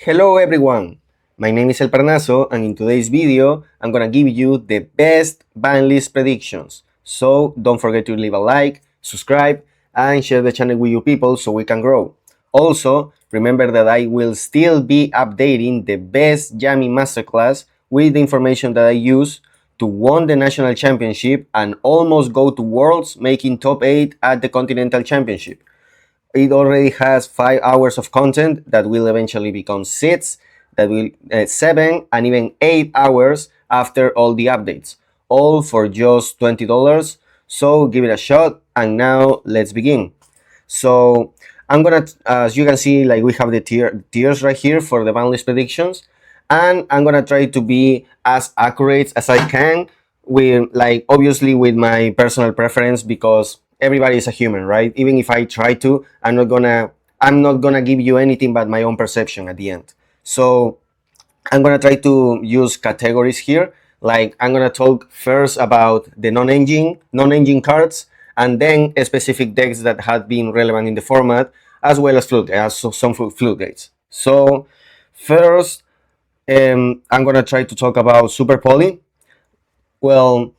Hello everyone, my name is El Parnaso and in today's video I'm gonna give you the best Banlist predictions. So don't forget to leave a like, subscribe and share the channel with your people so we can grow. Also, remember that I will still be updating the best Yami Masterclass with the information that I use to win the national championship and almost go to Worlds, making top 8 at the Continental Championship. It already has 5 hours of content that will eventually become 6, that will 7 and even 8 hours after all the updates, all for just $20. So give it a shot, and now let's begin. So I'm gonna, as you can see, like we have the tiers right here for the Banlist predictions, and I'm gonna try to be as accurate as I can with, like, obviously with my personal preference, because everybody is a human, right? Even if I try to, I'm not gonna give you anything but my own perception at the end. So I'm gonna try to use categories here. Like, I'm gonna talk first about the non-engine cards, and then specific decks that have been relevant in the format, as well as some floodgates. So first, I'm gonna try to talk about Super Poly. Well,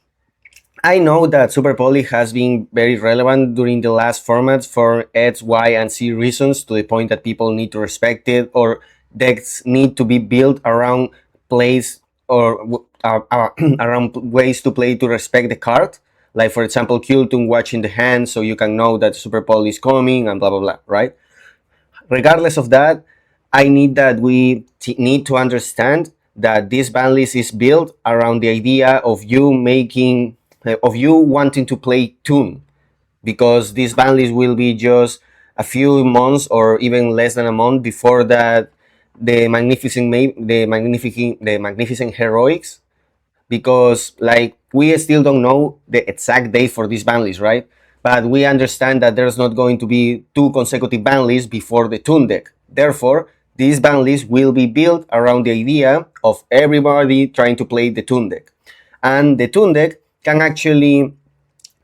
I know that Super Poly has been very relevant during the last formats for X, Y, and Z reasons, to the point that people need to respect it, or decks need to be built around plays, or around ways to play to respect the card. Like, for example, Kultun watching the hand so you can know that Super Poly is coming, and blah blah blah, right? Regardless of that, I need that we need to understand that this ban list is built around the idea of you wanting to play Toon, because this ban list will be just a few months or even less than a month before that the magnificent heroics, because, like, we still don't know the exact date for this ban list, right? But we understand that there's not going to be 2 consecutive ban lists before the Toon deck. Therefore, this ban list will be built around the idea of everybody trying to play the Toon deck. And the Toon deck can actually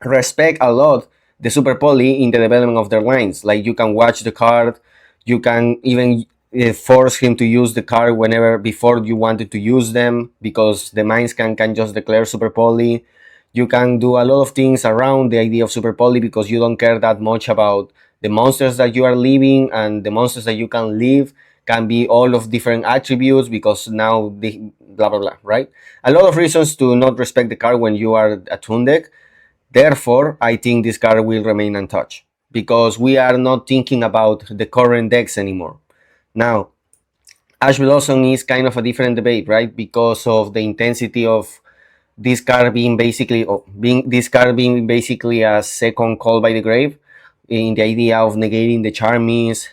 respect a lot the Super Poly in the development of their lines. Like, you can watch the card, you can even force him to use the card whenever before you wanted to use them, because the mines can just declare Super Poly. You can do a lot of things around the idea of Super Poly because you don't care that much about the monsters that you are leaving, and the monsters that you can leave can be all of different attributes, because now they blah blah blah, right? A lot of reasons to not respect the card when you are a Toon deck. Therefore, I think this card will remain untouched, because we are not thinking about the current decks anymore. Now, Ash Blossom is kind of a different debate, right? Because of the intensity of this card being basically a second call by the grave, in the idea of negating the charmies,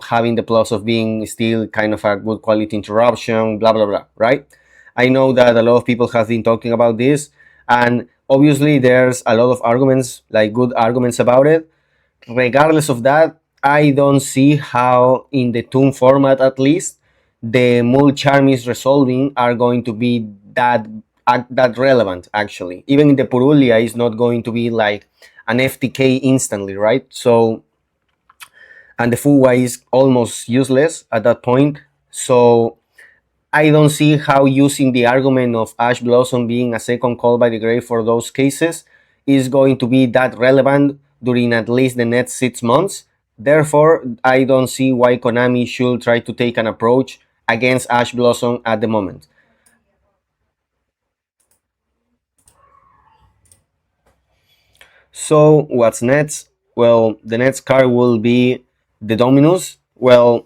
having the plus of being still kind of a good quality interruption, blah blah blah, right? I know that a lot of people have been talking about this, and obviously there's a lot of arguments, like good arguments about it. Regardless of that, I don't see how, in the Toon format at least, the mul charmies resolving are going to be that relevant. Actually, even in the Purulia is not going to be like an FTK instantly, right? So, and the Fuwa is almost useless at that point. So I don't see how using the argument of Ash Blossom being a second call by the grave for those cases is going to be that relevant during at least the next 6 months. Therefore, I don't see why Konami should try to take an approach against Ash Blossom at the moment. So what's next? Well, the next card will be the Dominus. Well,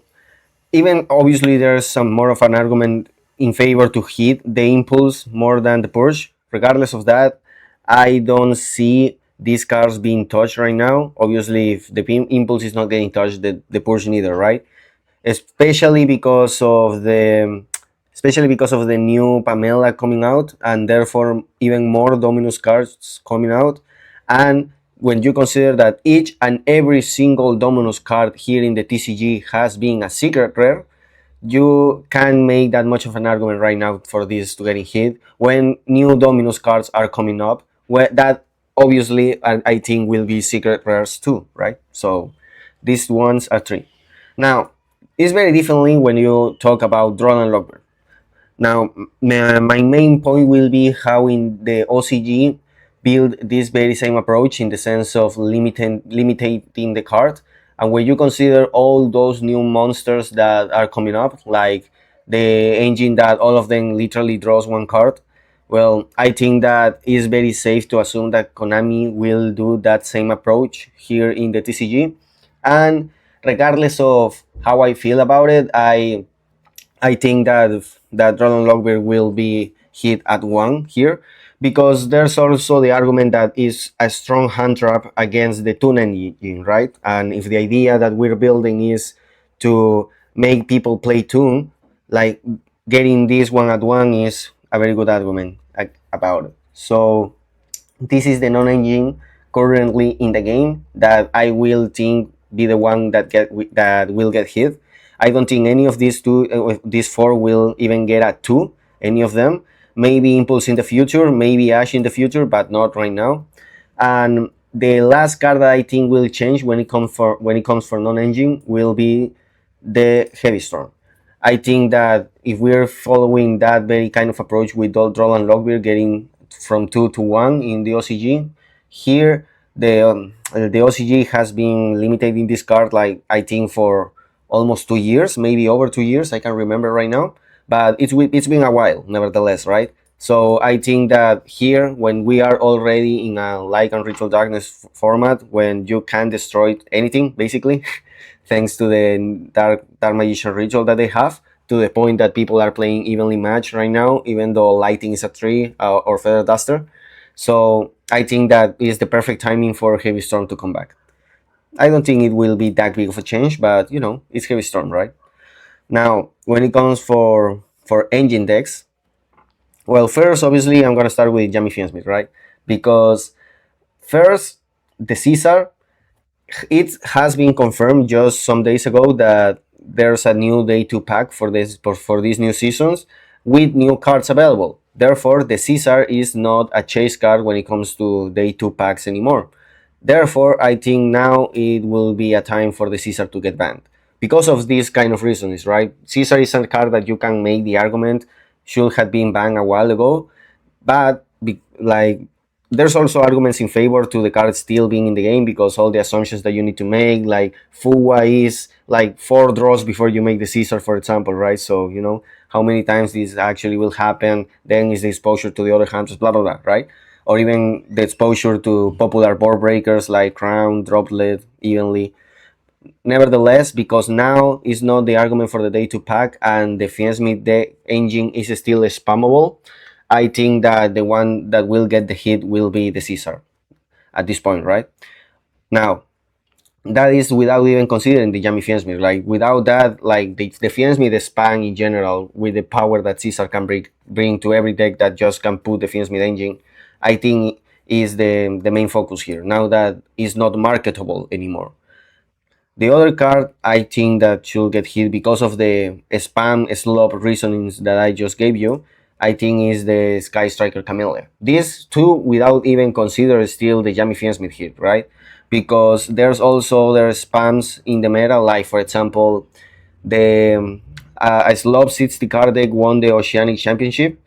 even obviously there's some more of an argument in favor to hit the impulse more than the push. Regardless of that, I don't see these cards being touched right now. Obviously, if the impulse is not getting touched, the push neither, right? especially because of the especially because of the new Pamela coming out, and therefore even more Dominus cards coming out. And when you consider that each and every single Dominus card here in the TCG has been a secret rare, you can make that much of an argument right now for this to getting hit when new Dominus cards are coming up, where that obviously I think will be secret rares too, right? So these ones are three. Now, It's very differently when you talk about Drone and Lockbird. Now, my main point will be how in the OCG build this very same approach in the sense of limiting the card. And when you consider all those new monsters that are coming up, like the engine that all of them literally draws one card, well, I think that it's very safe to assume that Konami will do that same approach here in the TCG. And regardless of how I feel about it, I think that Roland Lockbeard will be hit at one here because there's also the argument that is a strong hand trap against the tune engine, right? And if the idea that we're building is to make people play tune, like getting this one at one is a very good argument about it. So this is the non-engine currently in the game that I will think be the one that will get hit. I don't think any of these four will even get a two. Any of them, maybe Impulse in the future, maybe Ash in the future, but not right now. And the last card that I think will change when it comes for non-engine will be the Heavy Storm. I think that if we're following that very kind of approach with Droll and Lockbeard getting from 2 to 1 in the OCG, here the OCG has been limited in this card, like I think for almost 2 years, maybe over 2 years. I can't remember right now, but it's been a while, nevertheless, right? So I think that here, when we are already in a Light and Ritual Darkness format, when you can destroy anything, basically, thanks to the Dark Magician ritual that they have, to the point that people are playing evenly matched right now, even though Lighting is a 3 or Feather Duster. So I think that is the perfect timing for Heavy Storm to come back. I don't think it will be that big of a change, but it's Heavy Storm, right? Now, when it comes for engine decks, well, first, obviously, I'm gonna start with Jamie Fiensmith, right? Because first, the Caesar, it has been confirmed just some days ago that there's a new day 2 pack for these new seasons with new cards available. Therefore, the Caesar is not a chase card when it comes to day 2 packs anymore. Therefore, I think now it will be a time for the Caesar to get banned. Because of these kind of reasons, right? Caesar is a card that you can make the argument should have been banned a while ago, but like there's also arguments in favor to the card still being in the game because all the assumptions that you need to make, like Fuwa is like 4 draws before you make the Caesar, for example, right? So how many times this actually will happen, then is the exposure to the other hunters, blah blah blah, right? Or even the exposure to popular board breakers like Crown, Droplet, Evenly. Nevertheless, because now is not the argument for the day 2 pack and the Fiensmith deck engine is still spammable, I think that the one that will get the hit will be the Caesar at this point, right? Now, that is without even considering the Yami Fiensmith. Like, without that, like, the Fiensmith spam in general, with the power that Caesar can bring to every deck that just can put the Fiensmith engine, I think is the main focus here, now that it's not marketable anymore. The other card I think that should get hit because of the spam slop reasonings that I just gave you, I think is the Sky Striker Camellia. These two without even consider still the Yami Fiensmith hit, right? Because there's also other spams in the meta, like for example, the a slop 60 card deck won the Oceanic Championship,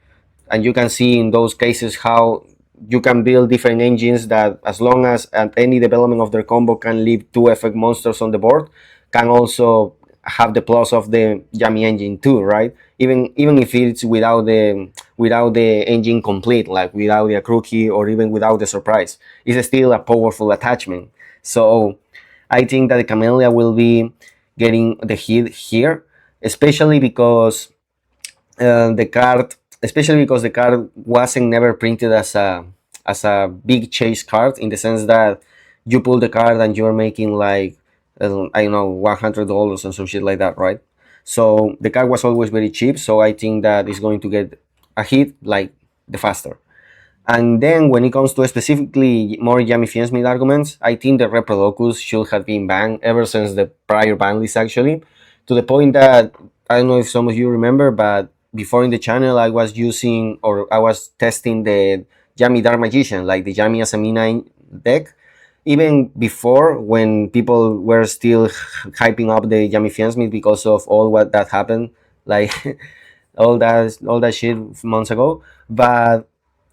and you can see in those cases how you can build different engines that, as long as at any development of their combo can leave 2 effect monsters on the board, can also have the plus of the Yami engine too, right? Even if it's without the engine complete, like without the Akruki or even without the surprise, it's still a powerful attachment. So I think that the Camellia will be getting the hit here, especially because the card, especially because the card wasn't never printed as a big chase card, in the sense that you pull the card and you're making like I don't know, $100 and some shit like that, right? So the card was always very cheap, so I think that it's going to get a hit like the faster. And then when it comes to specifically more Yami Fiensmith arguments, I think the Reprolocus should have been banned ever since the prior ban list, actually, to the point that I don't know if some of you remember, but before in the channel I was using, or I was testing the Yami Dark Magician, like the Yami Asamina deck, even before, when people were still hyping up the Yummy Fiansmith because of all what that happened, like all that shit months ago. But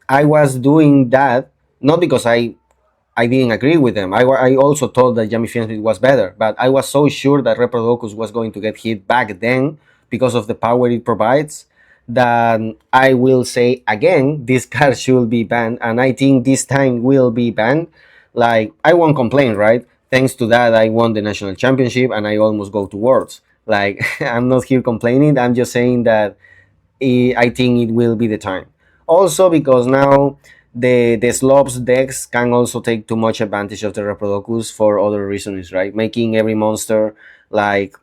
I was doing that not because I didn't agree with them. I also thought that Jamie Fiensmith was better, but I was so sure that Reproducus was going to get hit back then because of the power it provides, that I will say again, this card should be banned, and I think this time will be banned. Like, I won't complain, right? Thanks to that, I won the national championship and I almost go to Worlds. Like, I'm not here complaining, I'm just saying that I think it will be the time. Also, because now the slopes decks can also take too much advantage of the Reproducus for other reasons, right? Making every monster like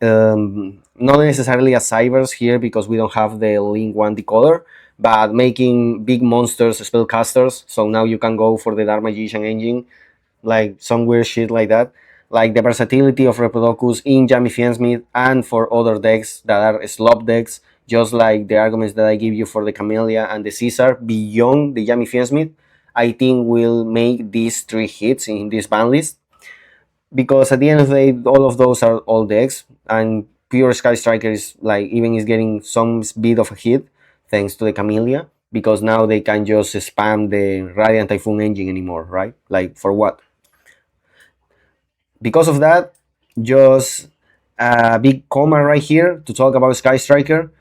not necessarily a cybers here because we don't have the Link 1 decoder, but making big monsters spellcasters. So now you can go for the Dark Magician engine, like some weird shit like that. Like the versatility of Reproducus in Jammy Fiensmith and for other decks that are slop decks, just like the arguments that I give you for the Camellia and the Caesar beyond the Jammy Fiensmith, I think will make these three hits in this ban list. Because at the end of the day, all of those are all decks, and pure Sky Striker is like even is getting some bit of a hit thanks to the Camellia, because now they can just spam the Radiant Typhoon engine anymore, right? Like, for what? Because of that, just a big comma right here to talk about Sky Striker.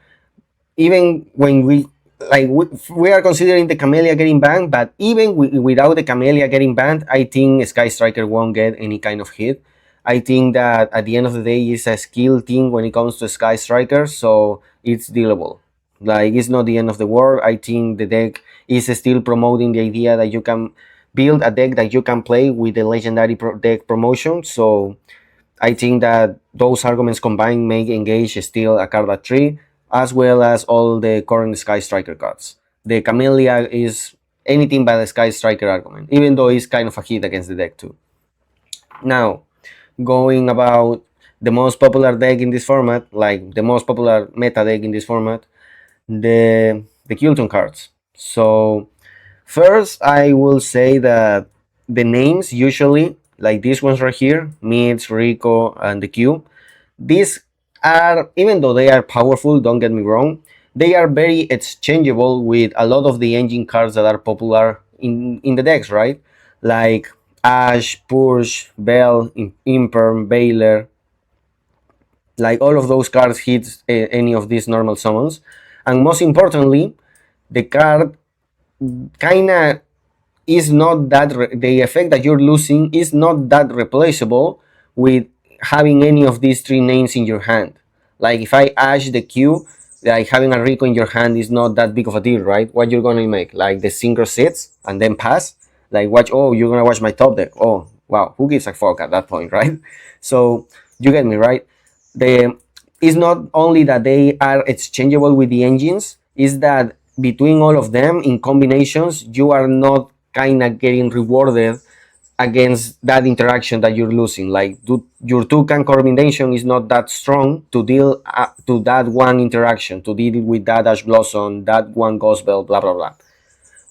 Even when we are considering the Camellia getting banned, but even without the Camellia getting banned, I think Sky Striker won't get any kind of hit. I think that at the end of the day, it's a skill thing when it comes to Sky Striker, so it's dealable. Like, it's not the end of the world. I think the deck is still promoting the idea that you can build a deck that you can play with the legendary deck promotion. So I think that those arguments combined make Engage still a card at 3, as well as all the current Sky Striker cards. The Camellia is anything but a Sky Striker argument, even though it's kind of a hit against the deck too. Now, going about the most popular deck in this format, like the most popular meta deck in this format, the Kulton cards. So first, I will say that the names usually, like these ones right here, Mids, Rico, and the Q, these are, even though they are powerful, don't get me wrong, they are very exchangeable with a lot of the engine cards that are popular in the decks, right? Like Ash, Purge, Bell, Imperm, Baylor, like all of those cards hit any of these normal summons. And most importantly, the card kinda is not that the effect that you're losing is not that replaceable with having any of these three names in your hand. Like, if I ash the Q, like having a Rico in your hand is not that big of a deal, right? What you're gonna make? Like the synchro sits and then pass? Like, watch, oh, you're gonna watch my top deck. Oh, wow, who gives a fuck at that point, right? So you get me, right? The It's not only that they are exchangeable with the engines, is that between all of them in combinations, you are not kind of getting rewarded against that interaction that you're losing. Like, your two can combination is not that strong to deal to that one interaction, to deal with that Ash Blossom, that one Ghost Bell, blah blah blah.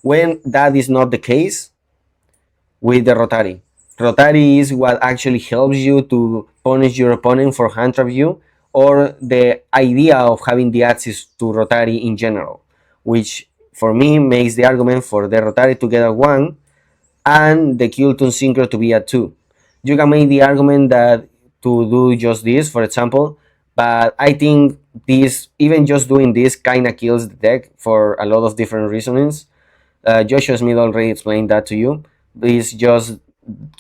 When that is not the case with the Rotary. Rotary is what actually helps you to punish your opponent for hand trap you, or the idea of having the access to Rotary in general, which for me makes the argument for the Rotary to get a 1 and the Kulton Synchro to be a 2. You can make the argument that to do just this, for example, but I think this, even just doing this, kind of kills the deck for a lot of different reasons. Joshua Smith already explained that to you. It's just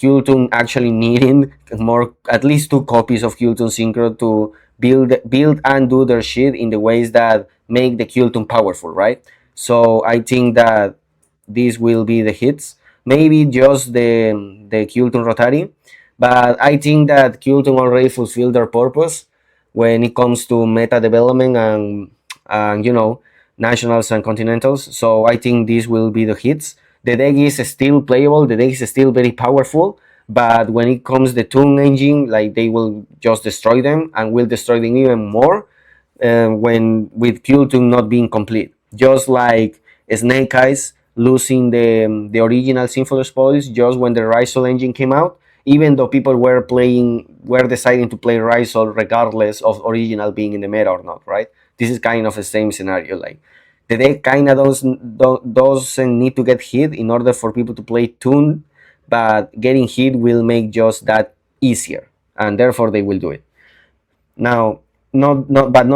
Kulton actually needing more, at least two copies of Kulton Synchro to build and do their shit in the ways that make the Kulton powerful, right? So I think that these will be the hits. Maybe just the Kulton Rotary, but I think that Kulton already fulfilled their purpose when it comes to meta development and nationals and continentals. So I think these will be the hits. The deck is still playable. The deck is still very powerful. But when it comes the Toon engine, like, they will just destroy them and will destroy them even more when with Kulton not being complete. Just like Snake Eyes losing the original Symphony spoils just when the Rizal engine came out, even though people were deciding to play Rizal regardless of original being in the meta or not, right? This is kind of the same scenario. Like the deck kind of doesn't need to get hit in order for people to play Tune, but getting hit will make just that easier, and therefore they will do it. Now, not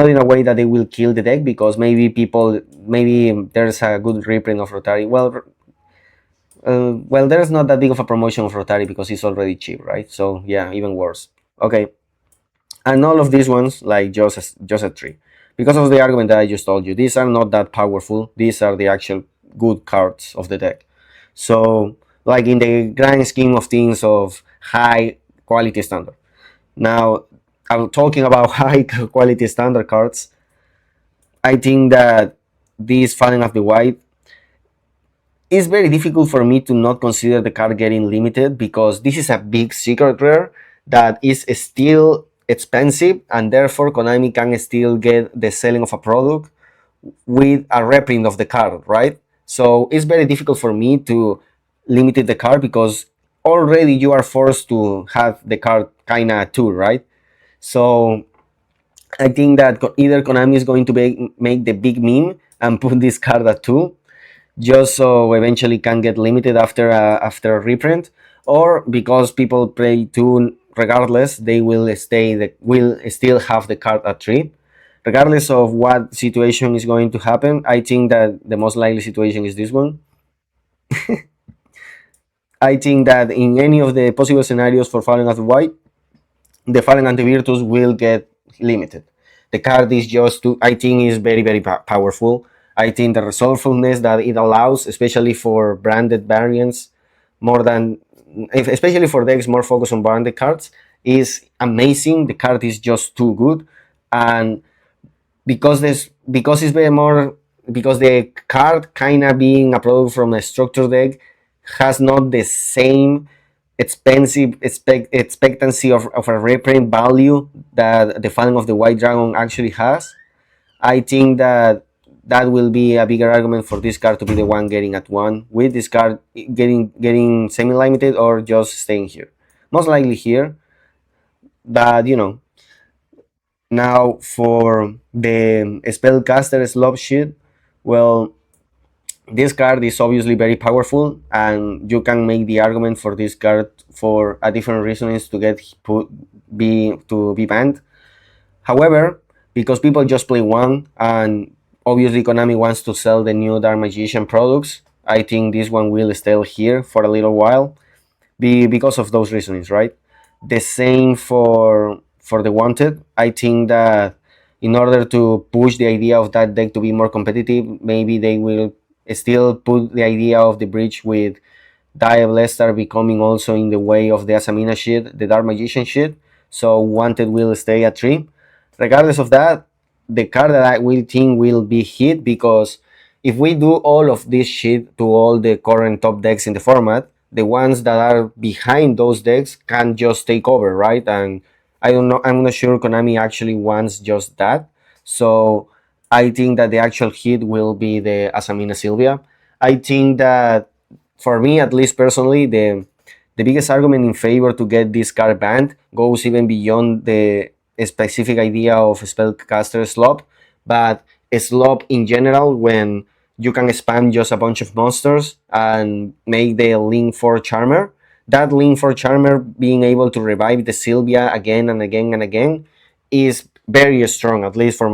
in a way that they will kill the deck, because maybe there's a good reprint of Rotary. Well, there's not that big of a promotion of Rotary because it's already cheap, right? So yeah, even worse. Okay, and all of these ones like just a three, because of the argument that I just told you. These are not that powerful. These are the actual good cards of the deck. So like in the grand scheme of things of high quality standard. Now, I'm talking about high quality standard cards. I think that this Falling of the White is very difficult for me to not consider the card getting limited, because this is a big secret rare that is still expensive, and therefore Konami can still get the selling of a product with a reprint of the card, right? So it's very difficult for me to limit the card, because already you are forced to have the card kinda too, right? So I think that either Konami is going to make the big meme and put this card at 2, just so eventually can get limited after a reprint, or because people play 2 regardless, they will still have the card at 3. Regardless of what situation is going to happen, I think that the most likely situation is this one. I think that in any of the possible scenarios for Fallen of White, the Fallen Antivirtus will get limited. The card is just too, I think, is very powerful. I think the resourcefulness that it allows, especially for branded variants, more than especially for decks more focused on branded cards, is amazing. The card is just too good, and because it's very more, because the card kind of being a product from a structured deck has not the same expensive expectancy of a reprint value that the Falling of the White Dragon actually has. I think that that will be a bigger argument for this card to be the one getting at 1, with this card getting semi-limited or just staying here. Most likely here, but now for the spellcaster slop sheet, well, this card is obviously very powerful, and you can make the argument for this card for a different reasons to get to be banned. However, because people just play one, and obviously Konami wants to sell the new Dark Magician products, I think this one will stay here for a little while, because of those reasons, right? The same for the Wanted. I think that in order to push the idea of that deck to be more competitive, maybe they will still put the idea of the bridge with Diablestar becoming also in the way of the Asamina shit, the Dark Magician shit. So Wanted will stay at 3. Regardless of that, the card that I will think will be hit, because if we do all of this shit to all the current top decks in the format, the ones that are behind those decks can just take over, right? And I don't know, I'm not sure Konami actually wants just that. So I think that the actual hit will be the Asamina Sylvia. I think that for me, at least personally, the biggest argument in favor to get this card banned goes even beyond the specific idea of spellcaster slop, but slop in general, when you can spam just a bunch of monsters and make the link for charmer. That link for charmer being able to revive the Sylvia again and again and again is very strong, at least from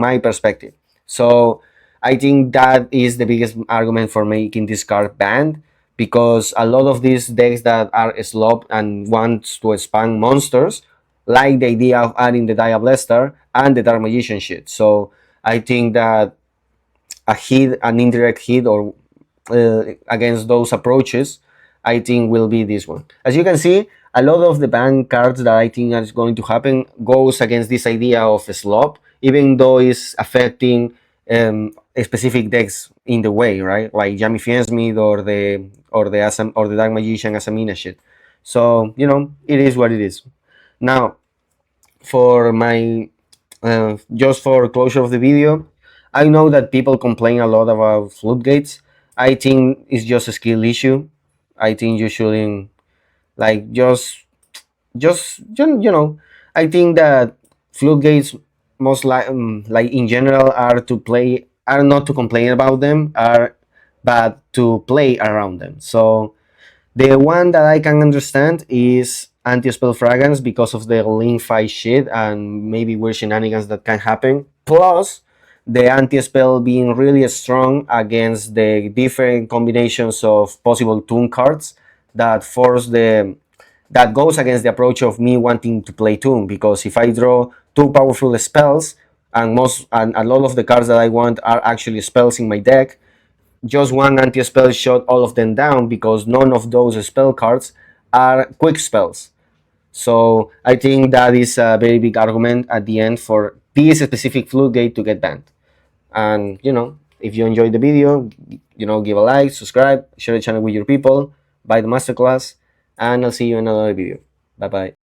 my perspective. So I think that is the biggest argument for making this card banned, because a lot of these decks that are slop and want to spam monsters like the idea of adding the Diablestar and the Dark Magician shit. So I think that an indirect hit, or against those approaches, I think will be this one. As you can see, a lot of the ban cards that I think is going to happen goes against this idea of slop, even though it's affecting specific decks in the way, right? Like Jamie Fiensmith or the Dark Magician Asamina shit. So it is what it is. Now, for my just for closure of the video, I know that people complain a lot about Floodgates. I think it's just a skill issue. I think you shouldn't like you know. I think that floodgates most like in general are not to complain about them, are but to play around them. So the one that I can understand is anti-spell fragrance because of the link fight shit and maybe weird shenanigans that can happen. Plus, the anti-spell being really strong against the different combinations of possible toon cards that force the that goes against the approach of me wanting to play toon, because if I draw two powerful spells and a lot of the cards that I want are actually spells in my deck, just one anti-spell shot all of them down because none of those spell cards are quick spells. So I think that is a very big argument at the end for this specific floodgate to get banned. And if you enjoyed the video, give a like, subscribe, share the channel with your people, buy the masterclass, and I'll see you in another video. Bye bye.